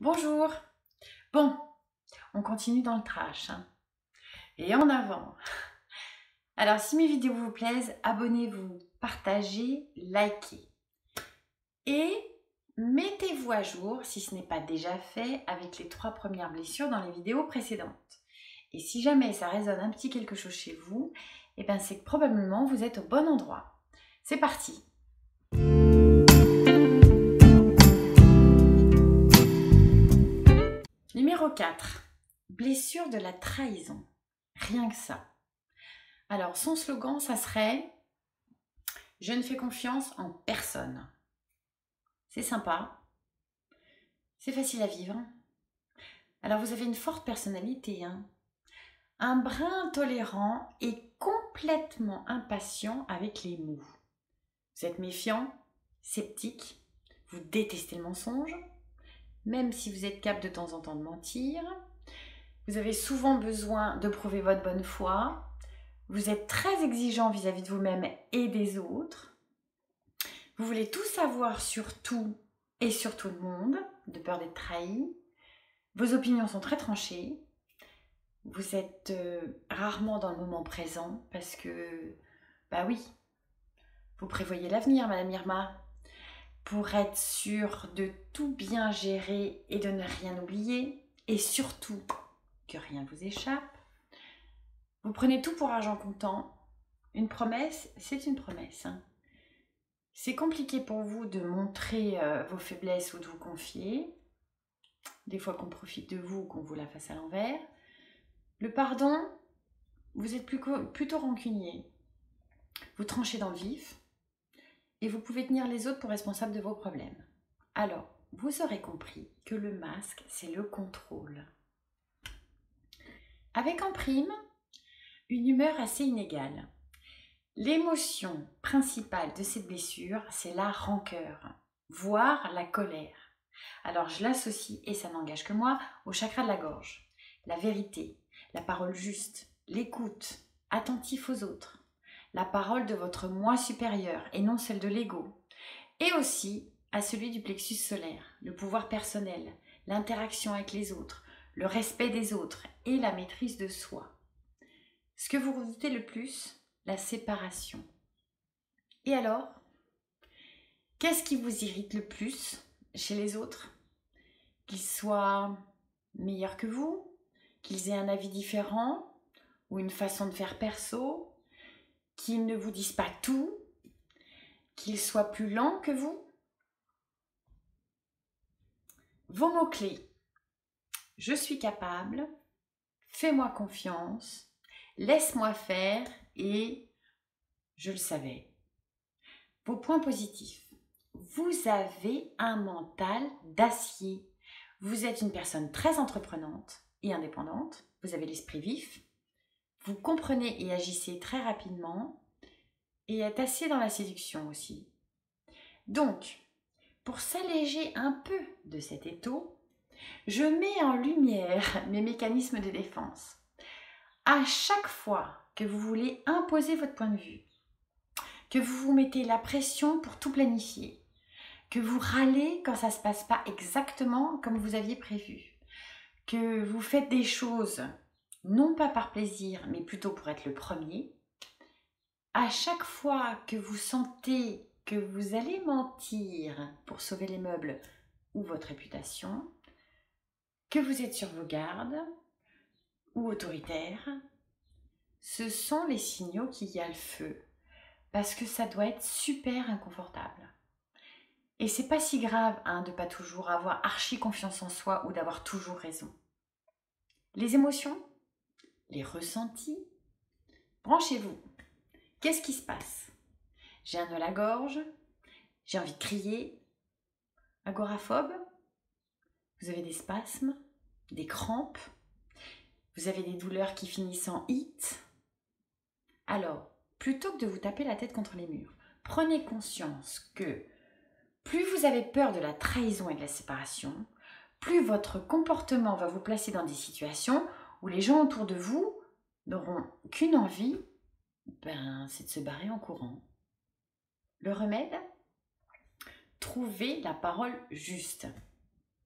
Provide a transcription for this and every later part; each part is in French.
Bonjour. Bon, on continue dans le trash, hein. Et en avant. Alors, si mes vidéos vous plaisent, abonnez-vous, partagez, likez. Et mettez-vous à jour, si ce n'est pas déjà fait, avec les 3 premières blessures dans les vidéos précédentes. Et si jamais ça résonne un petit quelque chose chez vous, eh ben c'est que probablement vous êtes au bon endroit. C'est parti. Numéro 4. Blessure de la trahison. Rien que ça. Alors, son slogan, ça serait « Je ne fais confiance en personne ». C'est sympa. C'est facile à vivre. Alors, vous avez une forte personnalité, hein. Un brin intolérant et complètement impatient avec les mots. Vous êtes méfiant, sceptique, vous détestez le mensonge, même si vous êtes capable de temps en temps de mentir. Vous avez souvent besoin de prouver votre bonne foi. Vous êtes très exigeant vis-à-vis de vous-même et des autres. Vous voulez tout savoir sur tout et sur tout le monde, de peur d'être trahi. Vos opinions sont très tranchées. Vous êtes rarement dans le moment présent parce que, bah oui, vous prévoyez l'avenir, Madame Irma, pour être sûr de tout bien gérer et de ne rien oublier, et surtout que rien ne vous échappe. Vous prenez tout pour argent comptant. Une promesse, c'est une promesse, hein. C'est compliqué pour vous de montrer vos faiblesses ou de vous confier. Des fois qu'on profite de vous ou qu'on vous la fasse à l'envers. Le pardon, vous êtes plutôt rancunier. Vous tranchez dans le vif et vous pouvez tenir les autres pour responsables de vos problèmes. Alors, vous aurez compris que le masque, c'est le contrôle. Avec en prime, une humeur assez inégale. L'émotion principale de cette blessure, c'est la rancœur, voire la colère. Alors je l'associe, et ça n'engage que moi, au chakra de la gorge. La vérité, la parole juste, l'écoute, attentif aux autres, la parole de votre moi supérieur et non celle de l'ego. Et aussi à celui du plexus solaire, le pouvoir personnel, l'interaction avec les autres, le respect des autres et la maîtrise de soi. Ce que vous redoutez le plus, la séparation. Et alors, qu'est-ce qui vous irrite le plus chez les autres? Qu'ils soient meilleurs que vous, qu'ils aient un avis différent ou une façon de faire perso, qu'ils ne vous disent pas tout, qu'ils soient plus lents que vous. Vos mots-clés: je suis capable, fais-moi confiance, laisse-moi faire et je le savais. Vos points positifs: vous avez un mental d'acier. Vous êtes une personne très entreprenante et indépendante. Vous avez l'esprit vif. Vous comprenez et agissez très rapidement et êtes assez dans la séduction aussi. Donc, pour s'alléger un peu de cet étau, je mets en lumière mes mécanismes de défense. À chaque fois que vous voulez imposer votre point de vue, que vous vous mettez la pression pour tout planifier, que vous râlez quand ça ne se passe pas exactement comme vous aviez prévu, que vous faites des choses non pas par plaisir, mais plutôt pour être le premier, à chaque fois que vous sentez que vous allez mentir pour sauver les meubles ou votre réputation, que vous êtes sur vos gardes ou autoritaire, ce sont les signaux qu'il y a le feu, parce que ça doit être super inconfortable. Et c'est pas si grave de pas toujours avoir archi confiance en soi ou d'avoir toujours raison. Les émotions, les ressentis, branchez-vous. Qu'est-ce qui se passe? J'ai un nœud à la gorge, j'ai envie de crier, agoraphobe, vous avez des spasmes, des crampes, vous avez des douleurs qui finissent en it. Alors, plutôt que de vous taper la tête contre les murs, prenez conscience que plus vous avez peur de la trahison et de la séparation, plus votre comportement va vous placer dans des situations où les gens autour de vous n'auront qu'une envie, c'est de se barrer en courant. Le remède? Trouvez la parole juste.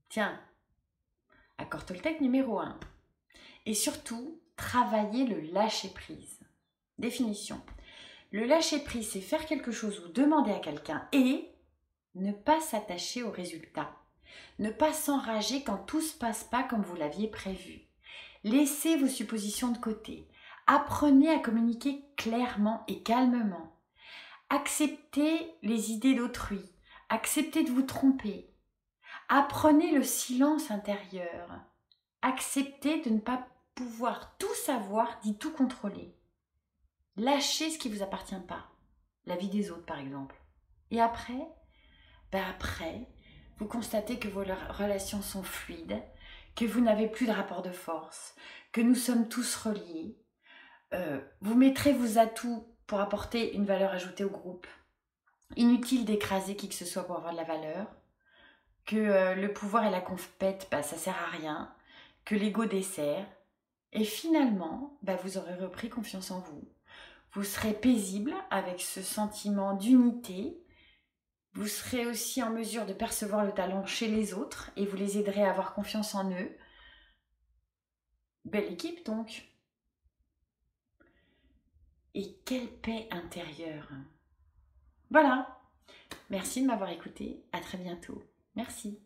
Tiens, Accord Toltec numéro 1. Et surtout, travailler le lâcher-prise. Définition. Le lâcher-prise, c'est faire quelque chose ou demander à quelqu'un et ne pas s'attacher au résultat. Ne pas s'enrager quand tout ne se passe pas comme vous l'aviez prévu. Laissez vos suppositions de côté. Apprenez à communiquer clairement et calmement. Acceptez les idées d'autrui. Acceptez de vous tromper. Apprenez le silence intérieur. Acceptez de ne pas pouvoir tout savoir ni tout contrôler. Lâchez ce qui ne vous appartient pas. La vie des autres, par exemple. Et après, après, vous constatez que vos relations sont fluides, que vous n'avez plus de rapport de force, que nous sommes tous reliés. Vous mettrez vos atouts pour apporter une valeur ajoutée au groupe. Inutile d'écraser qui que ce soit pour avoir de la valeur. Que le pouvoir et la compète, ça sert à rien. Que l'ego dessert. Et finalement, vous aurez repris confiance en vous. Vous serez paisible avec ce sentiment d'unité. Vous serez aussi en mesure de percevoir le talent chez les autres et vous les aiderez à avoir confiance en eux. Belle équipe donc. Et quelle paix intérieure. Voilà. Merci de m'avoir écouté. À très bientôt. Merci.